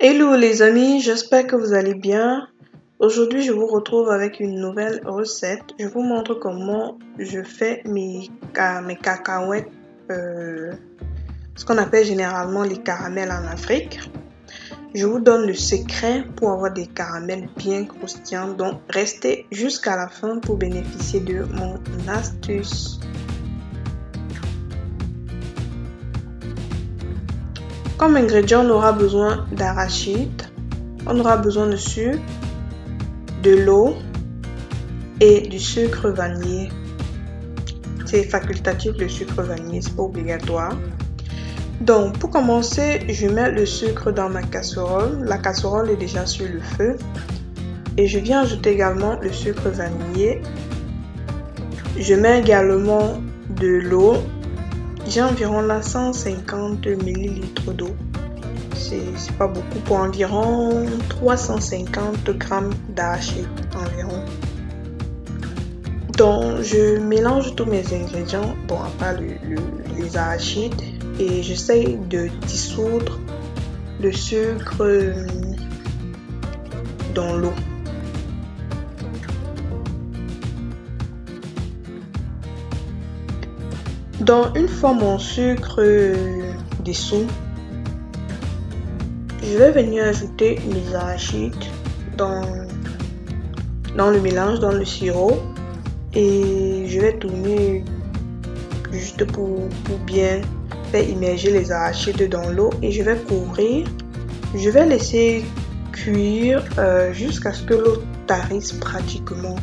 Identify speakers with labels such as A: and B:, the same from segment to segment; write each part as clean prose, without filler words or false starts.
A: Hello les amis, j'espère que vous allez bien. Aujourd'hui, je vous retrouve avec une nouvelle recette. Je vous montre comment je fais mes cacahuètes, ce qu'on appelle généralement les caramels en Afrique. Je vous donne le secret pour avoir des caramels bien croustillants. Donc, restez jusqu'à la fin pour bénéficier de mon astuce. Comme ingrédient, on aura besoin d'arachide, on aura besoin de sucre, de l'eau et du sucre vanillé. C'est facultatif le sucre vanillé, c'est pas obligatoire. Donc pour commencer, je mets le sucre dans ma casserole. La casserole est déjà sur le feu. Et je viens ajouter également le sucre vanillé. Je mets également de l'eau. J'ai environ là 150 ml d'eau. C'est pas beaucoup pour environ 350 g d'arachide environ. Donc je mélange tous mes ingrédients, bon à part les arachides, et j'essaye de dissoudre le sucre dans l'eau. Donc une fois mon sucre dissous, je vais venir ajouter les arachides dans le mélange, dans le sirop, et je vais tourner juste pour bien faire immerger les arachides dans l'eau, et je vais couvrir. Je vais laisser cuire jusqu'à ce que l'eau tarisse pratiquement,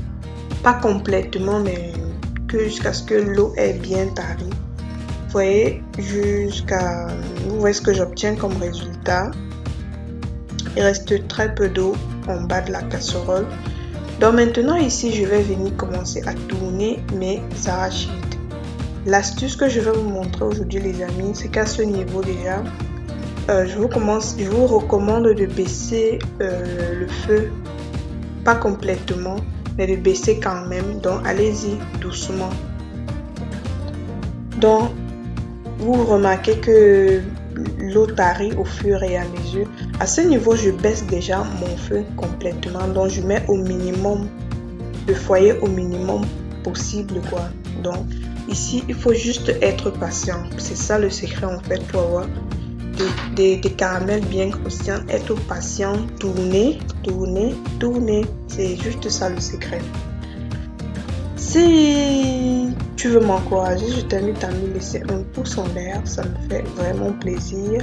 A: pas complètement, mais jusqu'à ce que l'eau est bien tarie. Vous voyez, vous voyez ce que j'obtiens comme résultat. Il reste très peu d'eau en bas de la casserole. Donc maintenant ici, je vais venir commencer à tourner mes arachides. L'astuce que je vais vous montrer aujourd'hui les amis, c'est qu'à ce niveau déjà, je vous recommande de baisser le feu, pas complètement, mais de baisser quand même. Donc allez-y doucement. Donc vous remarquez que l'eau tarit au fur et à mesure. À ce niveau, je baisse déjà mon feu complètement. Donc je mets au minimum, le foyer au minimum possible quoi. Donc ici, il faut juste être patient. C'est ça le secret en fait pour avoir des caramels bien croustillants. Être patient, tourner. C'est juste ça le secret. Si tu veux m'encourager, je t'invite à me laisser un pouce en l'air, ça me fait vraiment plaisir.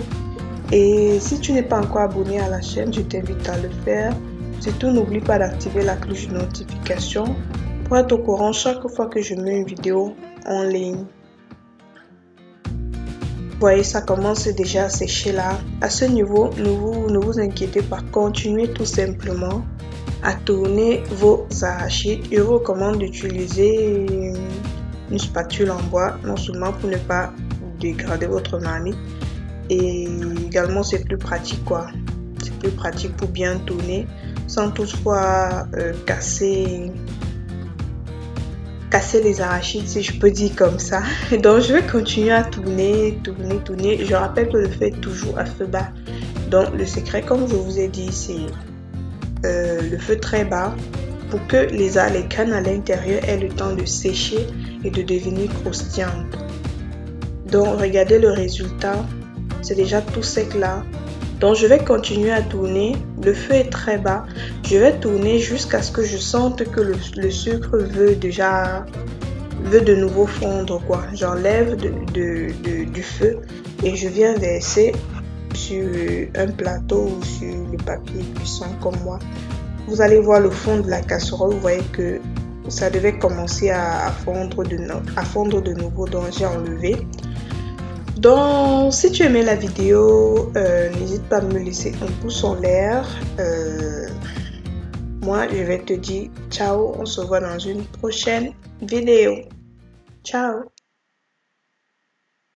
A: Et si tu n'es pas encore abonné à la chaîne, je t'invite à le faire. Surtout, n'oublie pas d'activer la cloche de notification pour être au courant chaque fois que je mets une vidéo en ligne. Vous voyez, ça commence déjà à sécher là. À ce niveau, ne vous inquiétez pas, continuez tout simplement à tourner vos arachides. Je vous recommande d'utiliser une spatule en bois, non seulement pour ne pas dégrader votre marmite, et également c'est plus pratique quoi. C'est plus pratique pour bien tourner sans toutefois casser les arachides, si je peux dire comme ça. Donc je vais continuer à tourner. Je rappelle que le feu est toujours à feu bas. Donc le secret, comme je vous ai dit, c'est le feu très bas pour que les graines à l'intérieur aient le temps de sécher et de devenir croustillantes. Donc regardez le résultat, c'est déjà tout sec là. Donc je vais continuer à tourner, le feu est très bas. Je vais tourner jusqu'à ce que je sente que le sucre veut de nouveau fondre quoi. J'enlève du feu et je viens verser sur un plateau ou sur le papier cuisson comme moi. Vous allez voir le fond de la casserole, vous voyez que ça devait commencer à fondre de nouveau, donc j'ai enlevé. Donc si tu aimais la vidéo, n'hésite pas à me laisser un pouce en l'air. Moi je vais te dire ciao, on se voit dans une prochaine vidéo. Ciao.